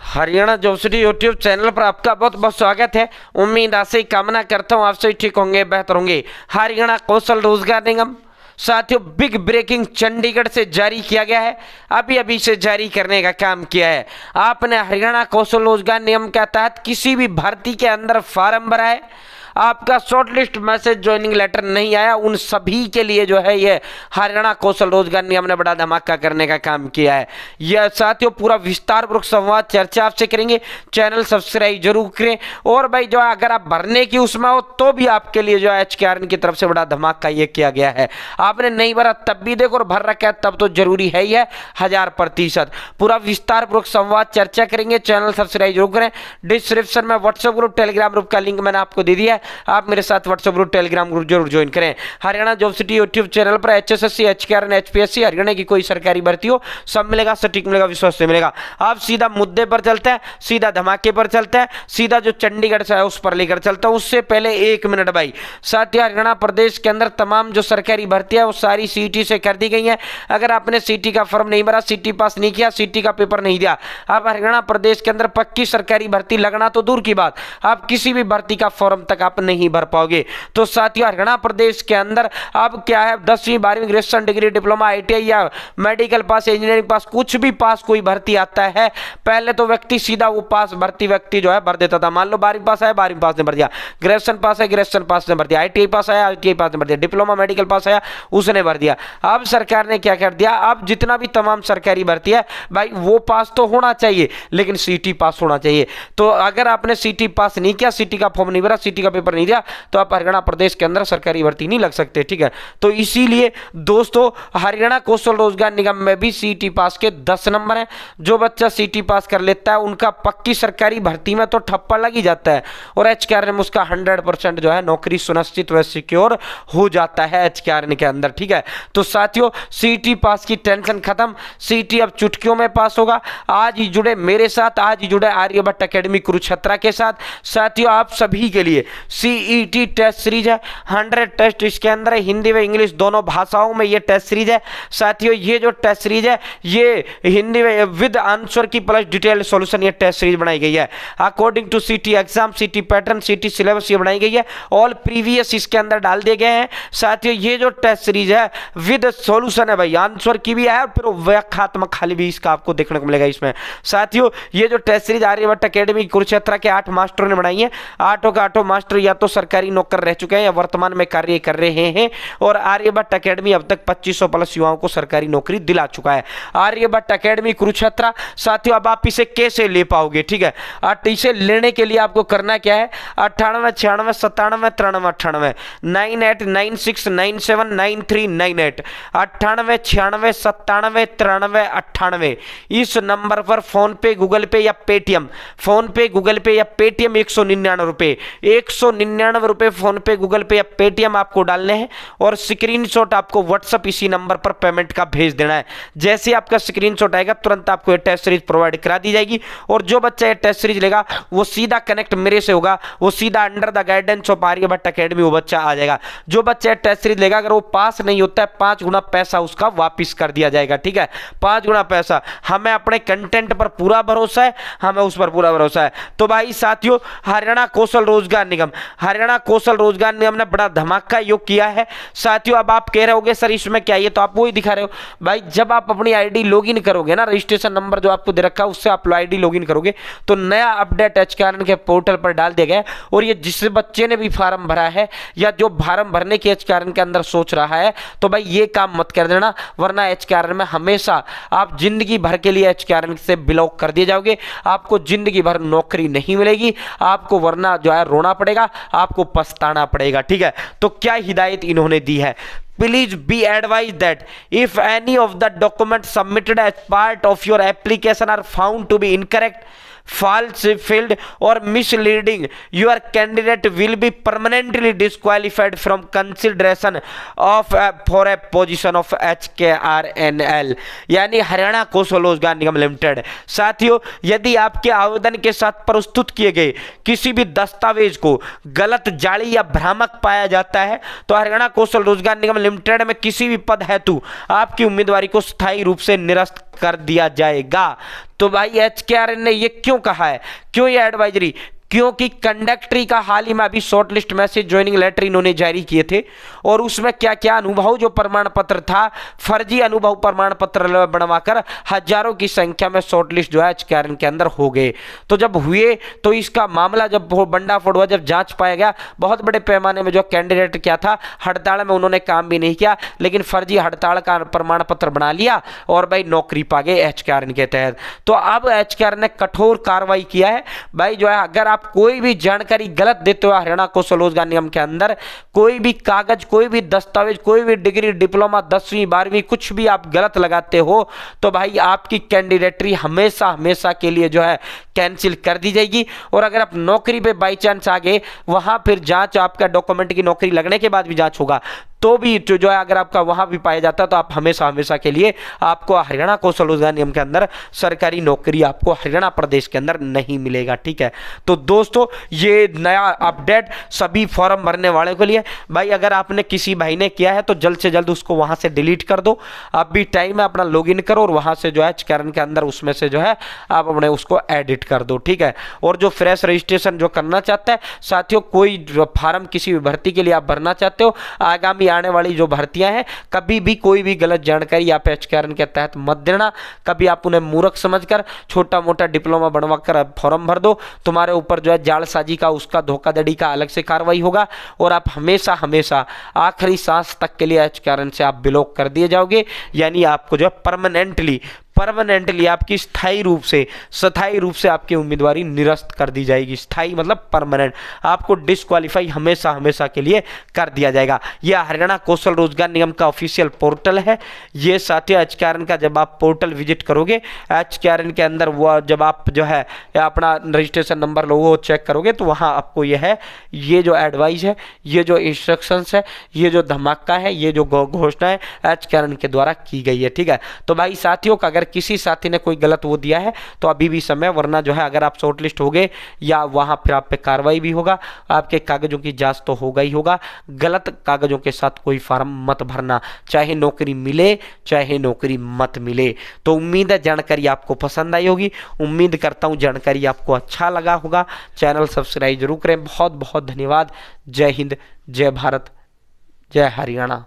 Haryana job city YouTube channel पर आपका बहुत बहुत स्वागत है। उम्मीद आशा कामना करता हूँ आप सभी ठीक होंगे, बेहतर होंगे। हरियाणा कौशल रोजगार निगम साथियों बिग ब्रेकिंग चंडीगढ़ से जारी किया गया है। अभी अभी से जारी करने का काम किया है। आपने हरियाणा कौशल रोजगार निगम के तहत किसी भी भर्ती के अंदर फार्म भरा है, आपका शॉर्टलिस्ट मैसेज ज्वाइनिंग लेटर नहीं आया, उन सभी के लिए जो है ये हरियाणा कौशल रोजगार निगम ने बड़ा धमाका करने का काम किया है। यह साथियों पूरा विस्तारपूर्वक संवाद चर्चा आपसे करेंगे। चैनल सब्सक्राइब जरूर करें। और भाई जो है अगर आप भरने की उसमें हो तो भी आपके लिए जो है HKRN की तरफ से बड़ा धमाका ये किया गया है। आपने नहीं भरा तब भी देखो और भर रखा है तब तो जरूरी है ही है 1000%। पूरा विस्तारपूर्वक संवाद चर्चा करेंगे। चैनल सब्सक्राइब जरूर करें। डिस्क्रिप्शन में व्हाट्सएप ग्रुप टेलीग्राम ग्रुप का लिंक मैंने आपको दे दिया है, आप मेरे साथ व्हाट्सएप ग्रुप टेलीग्राम ग्रुप जरूर ज्वाइन करें। Haryana job city YouTube channel पर HSSC HKRN HPSC हरियाणा की कोई सरकारी भर्ती हो सब मिलेगा, सटीक मिलेगा, विश्वास से मिलेगा। आप सीधा मुद्दे पर चलते हैं, सीधा धमाके पर चलते हैं, सीधा जो चंडीगढ़ से है उस पर लेकर चलता हूं। उससे पहले 1 मिनट भाई साथियों, हरियाणा प्रदेश के अंदर तमाम जो सरकारी भर्ती है वो सारी CET से कर दी गई है। अगर आपने CET का फॉर्म नहीं भरा, CET पास नहीं किया, CET का पेपर नहीं दिया, आप हरियाणा प्रदेश के अंदर पक्की सरकारी भर्ती लगना तो दूर की बात, आप किसी भी भर्ती का फॉर्म तक आप नहीं भर पाओगे। तो साथियों हरियाणा प्रदेश के अंदर अब क्या है, 10वीं 12वीं ग्रेजुएशन डिग्री डिप्लोमा ITI या मेडिकल पास इंजीनियरिंग पास कुछ भी पास कोई भर्ती आता है, पहले तो व्यक्ति सीधा वो पास भर्ती व्यक्ति जो है भर देता था। मान लो 12वीं पास है, 12वीं पास ने भर दिया, ग्रेजुएशन पास है, ग्रेजुएशन पास ने भर दिया, ITI पास आया, ITI पास ने भर दिया, डिप्लोमा मेडिकल पास आया उसने भर दिया। अब सरकार ने क्या कर दिया, अब जितना भी तमाम सरकारी भर्ती है भाई वो पास तो होना चाहिए लेकिन CET पास होना चाहिए। तो अगर आपने CET पास नहीं किया, CET का फॉर्म नहीं भरा, CET का पेपर नहीं दिया तो आप हरियाणा प्रदेश के अंदर सरकारी भर्ती नहीं लग सकते। ठीक है, तो इसीलिए दोस्तों हरियाणा कौशल रोजगार निगम में भी CET पास के 10 नंबर हैं। जो बच्चा CET पास कर लेता है उनका पक्की सरकारी भर्ती में तो ठप्पा लग ही जाता है और HKRN में उसका 100% जो है नौकरी सुनिश्चित व सिक्योर हो जाता है HKRN के अंदर। ठीक है, तो साथियों CET पास की टेंशन खत्म, CET अब चुटकियों में पास होगा। आज ही जुड़े मेरे साथ, आज ही जुड़े आर्यभट्ट एकेडमी कुरुक्षेत्र के साथ। साथियों आप सभी के लिए CET टेस्ट सीरीज है, 100 टेस्ट इसके अंदर है, हिंदी व इंग्लिश दोनों भाषाओं में ये टेस्ट सीरीज है। साथियों ये जो टेस्ट सीरीज है ये हिंदी में विद आंसर की प्लस डिटेल सॉल्यूशन ये टेस्ट सीरीज बनाई गई है according to CET exam, CET pattern, CET syllabus ये बनाई गई है। ऑल प्रीवियस इसके अंदर डाल दिए गए हैं। साथियों ये जो टेस्ट सीरीज है विद सॉल्यूशन है भाई, आंसर की भी है और फिर व्याख्यात्मक खाली भी इसका आपको देखने को मिलेगा इसमें। साथियों ये जो test series Aryabhatta academy Kurukshetra के 8 मास्टरों ने बनाई है। 8 के 8 मास्टर या तो सरकारी नौकर रह चुके हैं या वर्तमान में कार्य कर रहे हैं और आर्यभट्ट एकेडमी अब तक 2500 प्लस युवाओं को सरकारी नौकरी दिला चुका है। आर्यभट्ट एकेडमी कुरुक्षेत्र साथियों अब आप इसे कैसे ले पाओगे? ठीक है, इसे लेने के लिए आपको करना क्या है, 98 96 97 93 98 96 97 93 98 98 96 97 93 98 इस नंबर पर फोन पे, गूगल पे या पेटीएम, फोन पे, गूगल पे या पेटीएम 199 रुपए, 199 रुपए फोन पे, गूगल पे या पेटीएम आपको डालने हैं और स्क्रीनशॉट आपको व्हाट्सएप इसी नंबर पर पेमेंट का भेज देना है। जैसे आपका स्क्रीनशॉट आएगा तुरंत आपको ये टेस्ट सीरीज प्रोवाइड करा दी जाएगी और जो बच्चा ये टेस्ट सीरीज लेगा वो सीधा कनेक्ट मेरे से होगा, वो सीधा under the guidance of Aryabhatta academy वो बच्चा आ जाएगा। जो बच्चा टेस्ट सीरीज लेगा अगर वो पास नहीं होता है 5 गुना पैसा उसका वापिस कर दिया जाएगा। ठीक है, 5 गुना पैसा। हमें अपने कंटेंट पर पूरा भरोसा है, हमें उस पर पूरा भरोसा है। तो भाई साथियों हरियाणा कौशल रोजगार निगम, हरियाणा कौशल रोजगार निगम ने बड़ा धमाका योग किया है। साथियों अब आप कह रहे होगे सर इसमें क्या, ये तो आप वही दिखा रहे हो भाई। जब आप अपनी ID लॉगिन करोगे ना, रजिस्ट्रेशन नंबर जो आपको दे रखा है उससे आप ID लॉगिन करोगे तो नया अपडेट HKRN के पोर्टल पर डाल दिया गया है। और ये जिस बच्चे ने भी फार्म भरा है या जो फार्म भरने की HKRN के अंदर सोच रहा है तो भाई ये काम मत कर देना, वरना HKRN में हमेशा आप जिंदगी भर के लिए HKRN से ब्लॉक कर दिए जाओगे। आपको जिंदगी भर नौकरी नहीं मिलेगी, आपको वरना जो है रोना पड़ेगा, आपको पछताना पड़ेगा। ठीक है, तो क्या हिदायत इन्होंने दी है, please be advised that if any of the documents submitted as part of your application are found to be incorrect, false filled or misleading, your candidate will be permanently disqualified from consideration of for a position of HKRNL यानी हरियाणा कौशल रोजगार निगम limited. साथियों यदि आपके आवेदन के साथ प्रस्तुत किए गए किसी भी दस्तावेज को गलत, जाली या भ्रामक पाया जाता है तो हरियाणा कौशल रोजगार निगम लिमिटेड में किसी भी पद हेतु आपकी उम्मीदवारी को स्थायी रूप से निरस्त कर दिया जाएगा। तो भाई HKRN ने ये क्यों कहा है, क्यों ये एडवाइजरी, क्योंकि कंडक्टरी का हाल ही में अभी शॉर्टलिस्ट मैसेज ज्वाइनिंग लेटर इन्होंने जारी किए थे और उसमें क्या क्या अनुभव जो प्रमाण पत्र था, फर्जी अनुभव प्रमाण पत्र बनवाकर हजारों की संख्या में शॉर्टलिस्ट जो है HKRN के अंदर हो गए। तो जब हुए तो इसका मामला जब बंडाफोड़ हुआ, जब जांच पाया गया, बहुत बड़े पैमाने में जो कैंडिडेट क्या था हड़ताल में उन्होंने काम भी नहीं किया, लेकिन फर्जी हड़ताल का प्रमाण पत्र बना लिया और भाई नौकरी पा गए HKRN के तहत। तो अब HKRN ने कठोर कार्रवाई किया है भाई, जो है अगर आप कोई भी जानकारी गलत देते हो हरियाणा कौशल रोजगार निगम के अंदर, कोई भी कागज, कोई भी दस्तावेज, कोई भी डिग्री, डिप्लोमा, 10वीं 12वीं कुछ भी आप गलत लगाते हो तो भाई आपकी कैंडिडेटरी हमेशा हमेशा के लिए जो है कैंसिल कर दी जाएगी। और अगर आप नौकरी पे बाई चांस आ गए, वहां फिर जांच, आपका डॉक्यूमेंट की नौकरी लगने के बाद भी जांच होगा, तो भी जो है अगर आपका वहां भी पाया जाता है तो आप हमेशा हमेशा के लिए आपको हरियाणा कौशल रोजगार निगम के अंदर सरकारी नौकरी आपको हरियाणा प्रदेश के अंदर नहीं मिलेगा। ठीक है, तो दोस्तों ये नया अपडेट सभी फॉर्म भरने वाले के लिए, भाई अगर आपने किसी भाई ने किया है तो जल्द से जल्द उसको वहां से डिलीट कर दो, अब भी टाइम है, अपना लॉगिन करो और वहां से जो है HKRN के अंदर उसमें से जो है आप अपने उसको एडिट कर दो। ठीक है, और जो फ्रेश रजिस्ट्रेशन जो करना चाहता है साथियों, कोई फार्म किसी भी भर्ती के लिए आप भरना चाहते हो, आगामी आने वाली जो भर्तियां हैं, कभी भी कोई भी गलत जानकारी आप HKRN के तहत मत देना, कभी आप उन्हें मूर्ख समझकर छोटा मोटा डिप्लोमा बनवाकर फॉर्म भर दो, तुम्हारे ऊपर जो है जालसाजी का, उसका धोखाधड़ी का अलग से कार्रवाई होगा और आप हमेशा हमेशा आखिरी सांस तक के लिए HKRN से आप ब्लॉक कर दिए जाओगे, यानी आपको जो है परमानेंटली आपकी स्थायी रूप से आपकी उम्मीदवारी निरस्त कर दी जाएगी। स्थायी मतलब परमानेंट, आपको डिस्क्वालीफाई हमेशा हमेशा के लिए कर दिया जाएगा। यह हरियाणा कौशल रोजगार निगम का ऑफिशियल पोर्टल है। ये साथियों HKRN का जब आप पोर्टल विजिट करोगे, HKRN के अंदर वो जब आप जो है अपना रजिस्ट्रेशन नंबर लोगो चेक करोगे तो वहाँ आपको यह है, ये जो एडवाइस है, ये जो इंस्ट्रक्शंस है, ये जो धमाका है, ये जो घोषणा है HKRN के द्वारा की गई है। ठीक है, तो भाई साथियों का अगर किसी साथी ने कोई गलत वो दिया है तो अभी भी समय, वरना जो है अगर आप शॉर्टलिस्ट हो गए या वहां फिर आप पे कार्रवाई भी होगा, आपके कागजों की जांच तो होगा ही होगा। गलत कागजों के साथ कोई फॉर्म मत भरना, चाहे नौकरी मिले चाहे नौकरी मत मिले। तो उम्मीद है जानकारी आपको पसंद आई होगी, उम्मीद करता हूं जानकारी आपको अच्छा लगा होगा। चैनल सब्सक्राइब जरूर करें। बहुत बहुत धन्यवाद। जय हिंद, जय भारत, जय हरियाणा।